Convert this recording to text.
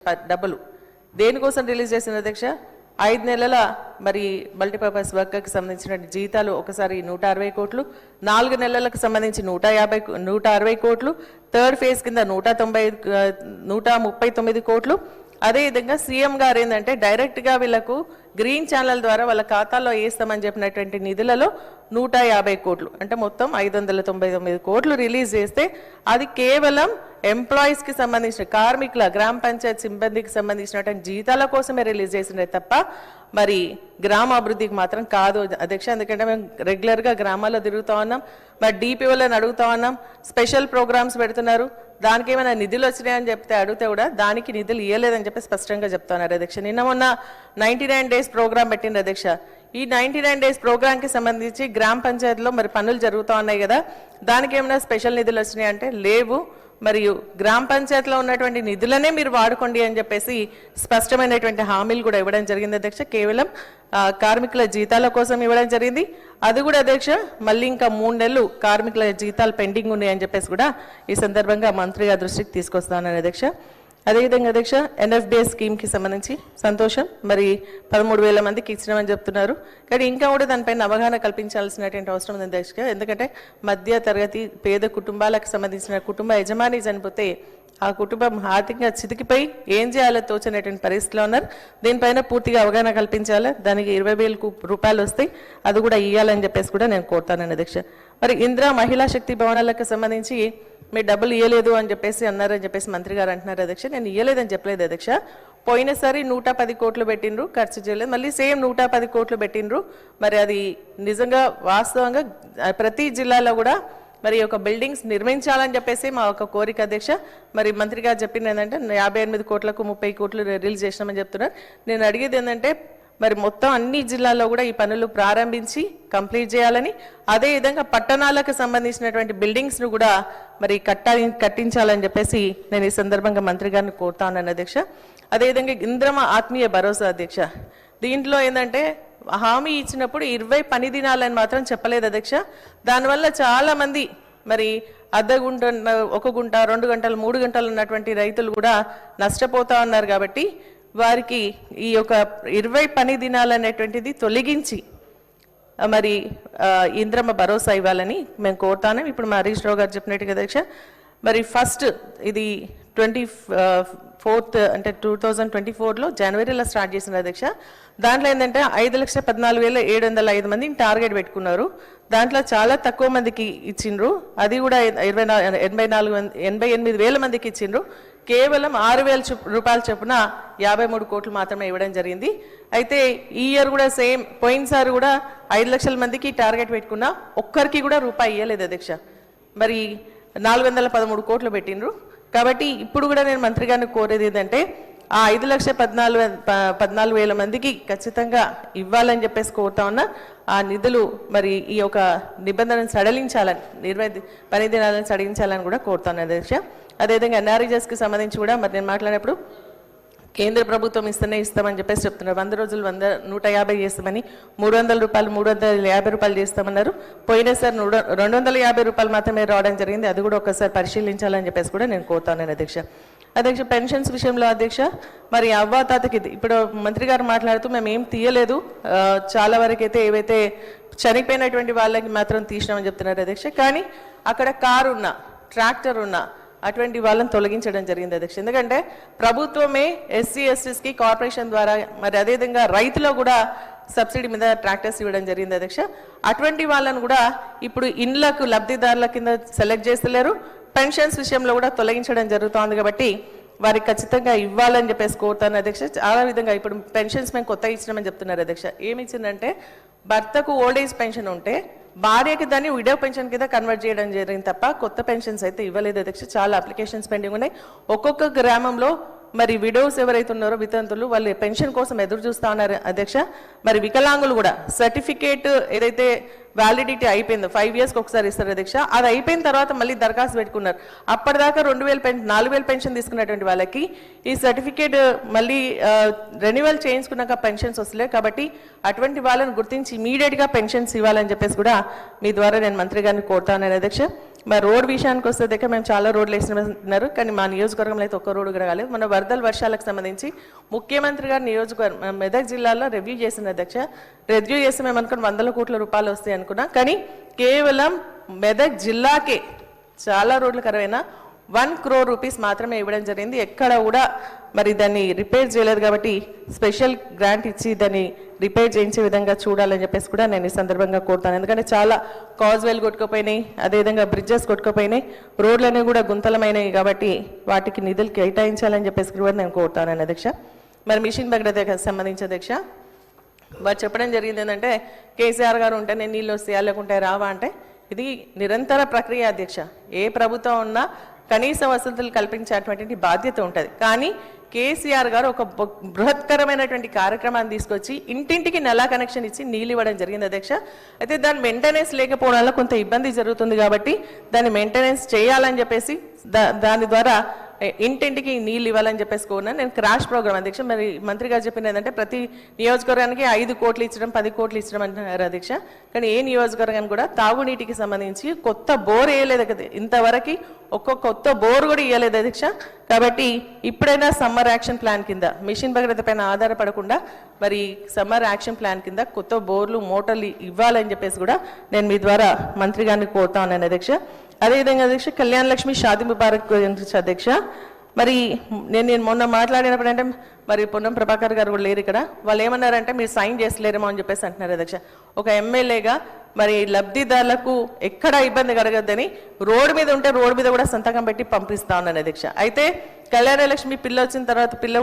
డబ్బులు దేనికోసం రిలీజ్ చేసిన అధ్యక్ష 5 నెలల మరి మల్టీపర్పస్ వర్కర్కి సంబంధించిన జీతాలు ఒకసారి 160 కోట్లు, 4 నెలలకు సంబంధించి 160 కోట్లు, థర్డ్ ఫేజ్ కింద 139 కోట్లు. అదేవిధంగా సీఎం గారు ఏంటంటే డైరెక్ట్గా వీళ్ళకు గ్రీన్ ఛానల్ ద్వారా వాళ్ళ ఖాతాలో వేస్తామని చెప్పినటువంటి నిధులలో 150 కోట్లు అంటే మొత్తం 599 కోట్లు రిలీజ్ చేస్తే అది కేవలం ఎంప్లాయీస్కి సంబంధించిన కార్మికుల గ్రామ పంచాయత్ సిబ్బందికి సంబంధించినటువంటి జీతాల కోసమే రిలీజ్ చేసినది తప్ప మరి గ్రామ అభివృద్ధికి మాత్రం కాదు అధ్యక్ష. ఎందుకంటే మేము రెగ్యులర్గా గ్రామాల్లో తిరుగుతూ ఉన్నాం, మరి డిపిఓలను అడుగుతా ఉన్నాం, స్పెషల్ ప్రోగ్రామ్స్ పెడుతున్నారు, దానికి ఏమైనా నిధులు వచ్చినాయని చెప్తే అడిగితే కూడా దానికి నిధులు ఇవ్వలేదని చెప్పి స్పష్టంగా చెప్తున్నారు అధ్యక్ష. నిన్న మొన్న 99 డేస్ ప్రోగ్రామ్ పెట్టింది అధ్యక్ష. ఈ 99 డేస్ ప్రోగ్రామ్కి సంబంధించి గ్రామ పంచాయతీలో మరి పనులు జరుగుతూ ఉన్నాయి కదా, దానికి ఏమైనా స్పెషల్ నిధులు వచ్చినాయి అంటే లేవు, మరియు గ్రామ పంచాయతీలో ఉన్నటువంటి నిధులనే మీరు వాడుకోండి అని చెప్పేసి స్పష్టమైనటువంటి హామీలు కూడా ఇవ్వడం జరిగింది అధ్యక్ష. కేవలం కార్మికుల జీతాల కోసం ఇవ్వడం జరిగింది. అది కూడా అధ్యక్ష మళ్ళీ ఇంకా 3 నెలలు కార్మికుల జీతాలు పెండింగ్ ఉన్నాయి అని చెప్పేసి కూడా ఈ సందర్భంగా మంత్రి గారి దృష్టికి తీసుకొస్తానని అధ్యక్ష. అదేవిధంగా అధ్యక్ష ఎన్ఎఫ్డిఎస్ స్కీమ్కి సంబంధించి సంతోషం, మరి 13,000 మందికి ఇచ్చినామని చెప్తున్నారు, కానీ ఇంకా కూడా దానిపైన అవగాహన కల్పించాల్సినటువంటి అవసరం ఉంది అధ్యక్ష. ఎందుకంటే మధ్య తరగతి పేద కుటుంబాలకు సంబంధించిన కుటుంబ యజమాని చనిపోతే ఆ కుటుంబం ఆర్థికంగా చితికిపోయి ఏం చేయాలో తోచనేటువంటి పరిస్థితిలో ఉన్నారు. దీనిపైన పూర్తిగా అవగాహన కల్పించాలి, దానికి 20,000 రూపాయలు వస్తాయి, అది కూడా ఇవ్వాలని చెప్పేసి కూడా నేను కోరుతానని అధ్యక్ష. మరి ఇందిరా మహిళా శక్తి భవనాలకు సంబంధించి మీరు డబ్బులు ఇవ్వలేదు అని చెప్పేసి అన్నారని చెప్పేసి మంత్రి గారు అంటున్నారు అధ్యక్ష. నేను ఇవ్వలేదని చెప్పలేదు అధ్యక్ష. పోయినసారి 110 కోట్లు పెట్టిండ్రు, ఖర్చు చేయలేదు, మళ్ళీ సేమ్ 110 కోట్లు పెట్టిండ్రు. మరి అది నిజంగా వాస్తవంగా ప్రతి జిల్లాలో కూడా మరి ఒక బిల్డింగ్స్ నిర్మించాలని చెప్పేసి మా ఒక కోరిక అధ్యక్ష. మరి మంత్రి గారు చెప్పింది ఏంటంటే 58 కోట్లకు 30 కోట్లు రిలీజ్ చేసినామని చెప్తున్నారు. నేను అడిగేది ఏంటంటే మరి మొత్తం అన్ని జిల్లాల్లో కూడా ఈ పనులు ప్రారంభించి కంప్లీట్ చేయాలని, అదేవిధంగా పట్టణాలకు సంబంధించినటువంటి బిల్డింగ్స్ను కూడా మరి కట్టించాలని చెప్పేసి నేను ఈ సందర్భంగా మంత్రి గారిని కోరుతా ఉన్నాను అధ్యక్ష. అదేవిధంగా ఇంద్రమ ఆత్మీయ భరోసా అధ్యక్ష, దీంట్లో ఏంటంటే హామీ ఇచ్చినప్పుడు 20 పని దినాలని మాత్రం చెప్పలేదు అధ్యక్ష. దానివల్ల చాలామంది మరి అర్ధ గుంట, 1 గుంట, 2 గంటలు, 3 గంటలు ఉన్నటువంటి రైతులు కూడా నష్టపోతా ఉన్నారు. కాబట్టి వారికి ఈ యొక్క 20 పని దినాలు అనేటువంటిది తొలగించి మరి ఇంద్రమ భరోసా ఇవ్వాలని మేము కోరుతాను. ఇప్పుడు మా హరీష్ రావు గారు చెప్పినట్టుగా అధ్యక్ష, మరి ఫస్ట్ ఇది 24th అంటే 2024లో జనవరిలో స్టార్ట్ చేసిన అధ్యక్ష. దాంట్లో ఏంటంటే 5,14,705 మందిని టార్గెట్ పెట్టుకున్నారు. దాంట్లో చాలా తక్కువ మందికి ఇచ్చిండ్రు, అది కూడా 88,000 మందికి ఇచ్చిండ్రు. కేవలం 6,000 రూపాయల చొప్పున 53 కోట్లు మాత్రమే ఇవ్వడం జరిగింది. అయితే ఈ ఇయర్ కూడా సేమ్, పోయినసారి కూడా 5 లక్షల మందికి టార్గెట్ పెట్టుకున్నా ఒక్కరికి కూడా రూపాయి ఇవ్వలేదు అధ్యక్ష. మరి 413 కోట్లు పెట్టిండ్రు. కాబట్టి ఇప్పుడు కూడా నేను మంత్రి గారిని కోరేది ఏంటంటే ఆ 5,14,000 మందికి ఖచ్చితంగా ఇవ్వాలని చెప్పేసి కోరుతా ఉన్నా. ఆ నిధులు మరి ఈ యొక్క నిబంధనను సడలించాలని, 20 పని దినాలను సడలించాలని కూడా కోరుతాను అధ్యక్ష. అదేవిధంగా ఎన్ఆర్ఈజెస్కి సంబంధించి కూడా మరి నేను మాట్లాడినప్పుడు కేంద్ర ప్రభుత్వం ఇస్తామని చెప్పేసి చెప్తున్నారు. 100 రోజులు 150 చేస్తామని, 300 రూపాయలు 350 రూపాయలు చేస్తామన్నారు. పోయినసారి 250 రూపాయలు మాత్రమే రావడం జరిగింది. అది కూడా ఒకసారి పరిశీలించాలని చెప్పేసి కూడా నేను కోరుతాను అధ్యక్ష. అధ్యక్ష పెన్షన్స్ విషయంలో అధ్యక్ష, మరి అవ్వాతాతకి ఇప్పుడు మంత్రి గారు మాట్లాడుతూ మేము ఏం తీయలేదు, చాలా వరకు అయితే ఏవైతే చనిపోయినటువంటి వాళ్ళకి మాత్రం తీసినామని చెప్తున్నారు అధ్యక్ష. కానీ అక్కడ కారు ఉన్నా, ట్రాక్టర్ ఉన్నా అటువంటి వాళ్ళని తొలగించడం జరిగింది అధ్యక్ష. ఎందుకంటే ప్రభుత్వమే ఎస్సీ ఎస్టీస్కి కార్పొరేషన్ ద్వారా మరి అదేవిధంగా రైతులో కూడా సబ్సిడీ మీద ట్రాక్టర్స్ ఇవ్వడం జరిగింది అధ్యక్ష. అటువంటి వాళ్ళను కూడా ఇప్పుడు ఇండ్లకు లబ్ధిదారుల కింద సెలెక్ట్ చేస్తలేరు, పెన్షన్స్ విషయంలో కూడా తొలగించడం జరుగుతోంది. కాబట్టి వారికి ఖచ్చితంగా ఇవ్వాలని చెప్పేసి కోరుతాను అధ్యక్ష. చాలా విధంగా ఇప్పుడు పెన్షన్స్ మేము కొత్తగా ఇచ్చినామని చెప్తున్నారు అధ్యక్ష. ఏమి ఇచ్చిందంటే భర్తకు ఓల్డ్ ఏజ్ పెన్షన్ ఉంటే భార్యకి దాన్ని విడో పెన్షన్ కింద కన్వర్ట్ చేయడం జరిగింది తప్ప కొత్త పెన్షన్స్ అయితే ఇవ్వలేదు అధ్యక్ష. చాలా అప్లికేషన్స్ పెండింగ్ ఉన్నాయి. ఒక్కొక్క గ్రామంలో మరి విడోస్ ఎవరైతే ఉన్నారో వితంతులు వాళ్ళు పెన్షన్ కోసం ఎదురు చూస్తా ఉన్నారు అధ్యక్ష. మరి వికలాంగులు కూడా సర్టిఫికేట్ ఏదైతే వ్యాలిడిటీ అయిపోయిందో 5 yearsకి ఒకసారి ఇస్తారు అధ్యక్ష, అది అయిపోయిన తర్వాత మళ్ళీ దరఖాస్తు పెట్టుకున్నారు. అప్పటిదాకా 4,000 పెన్షన్ తీసుకున్నటువంటి వాళ్ళకి ఈ సర్టిఫికేట్ మళ్ళీ రెన్యువల్ చేయించుకున్నాక పెన్షన్స్ వస్తలేదు. కాబట్టి అటువంటి వాళ్ళని గుర్తించి ఇమీడియట్గా పెన్షన్స్ ఇవ్వాలని చెప్పేసి కూడా మీ ద్వారా నేను మంత్రి గారిని కోరుతాను అధ్యక్ష. మరి రోడ్ విషయానికి వస్తే దగ్గర మేము చాలా రోడ్లు వేసినారు, కానీ మా నియోజకవర్గంలో అయితే ఒక్క రోడ్డు కూడా రాలేదు. మన వరదల వర్షాలకు సంబంధించి ముఖ్యమంత్రి గారు నియోజకవర్గం మెదక్ జిల్లాలో రివ్యూ చేసిన అధ్యక్ష. రివ్యూ చేసి మేము అనుకున్న 100 కోట్ల రూపాయలు వస్తాయి అనుకున్నా, కానీ కేవలం మెదక్ జిల్లాకే చాలా రోడ్లు కరువైనా 1 crore రూపీస్ మాత్రమే ఇవ్వడం జరిగింది. ఎక్కడ కూడా మరి దాన్ని రిపేర్ చేయలేదు. కాబట్టి స్పెషల్ గ్రాంట్ ఇచ్చి దాన్ని రిపేర్ చేయించే విధంగా చూడాలని చెప్పేసి కూడా నేను ఈ సందర్భంగా కోరుతాను. ఎందుకంటే చాలా కాజ్వేలు కొట్టుకుపోయినాయి, అదేవిధంగా బ్రిడ్జెస్ కొట్టుకుపోయినాయి, రోడ్లన్నీ కూడా గుంతలమైనవి. కాబట్టి వాటికి నిధులు కేటాయించాలని చెప్పేసి కూడా నేను కోరుతాను అధ్యక్ష. మరి మిషన్ భగీరథకి సంబంధించి అధ్యక్ష వారు చెప్పడం జరిగింది ఏంటంటే కేసీఆర్ గారు ఉంటేనే నీళ్ళు వస్తాయా లేకుంటే రావా అంటే, ఇది నిరంతర ప్రక్రియ అధ్యక్ష. ఏ ప్రభుత్వం ఉన్నా కనీస వసతులు కల్పించేటువంటి బాధ్యత ఉంటుంది. కానీ కేసీఆర్ గారు ఒక బృహత్కరమైనటువంటి కార్యక్రమాన్ని తీసుకొచ్చి ఇంటింటికి నెలా కనెక్షన్ ఇచ్చి నీళ్ళు ఇవ్వడం జరిగింది అధ్యక్ష. అయితే దాని మెయింటెనెన్స్ లేకపోవడం వల్ల కొంత ఇబ్బంది జరుగుతుంది. కాబట్టి దాన్ని మెయింటెనెన్స్ చేయాలని చెప్పేసి దాని ద్వారా ఇంటింటికి నీళ్ళు ఇవ్వాలని చెప్పేసి కోరినా. నేను క్రాష్ ప్రోగ్రామ్ అధ్యక్ష. మరి మంత్రి గారు చెప్పింది ఏంటంటే ప్రతి నియోజకవర్గానికి 5 కోట్లు ఇచ్చడం 10 కోట్లు ఇచ్చడం అంటున్నారు అధ్యక్ష. కానీ ఏ నియోజకవర్గానికి కూడా తాగునీటికి సంబంధించి కొత్త బోర్ వేయలేదు కదా, ఇంతవరకు కొత్త బోర్ కూడా ఇవ్వలేదు అధ్యక్ష. కాబట్టి ఇప్పుడైనా సమ్మర్ యాక్షన్ ప్లాన్ కింద మిషన్ భగీరథ పైన ఆధారపడకుండా మరి సమ్మర్ యాక్షన్ ప్లాన్ కింద కొత్త బోర్లు మోటార్లు ఇవ్వాలని చెప్పేసి కూడా నేను మీ ద్వారా మంత్రి గారిని కోరుతా ఉన్నాను అధ్యక్ష. అదేవిధంగా అధ్యక్ష కళ్యాణ లక్ష్మి షాదీ ముబారక్ గురించి అధ్యక్ష. మరి నేను మొన్న మాట్లాడినప్పుడు అంటే మరి పొన్నం ప్రభాకర్ గారు కూడా లేరు ఇక్కడ. వాళ్ళు ఏమన్నారంటే మీరు సైన్ చేసలేరేమో అని చెప్పేసి అంటున్నారు అధ్యక్ష. ఒక ఎమ్మెల్యేగా మరి లబ్ధిదారులకు ఎక్కడ ఇబ్బంది కలగద్దని రోడ్డు మీద ఉంటే రోడ్డు మీద కూడా సంతకం పెట్టి పంపిస్తా ఉన్నాను అధ్యక్ష. అయితే కళ్యాణ లక్ష్మి పిల్ల వచ్చిన తర్వాత పిల్ల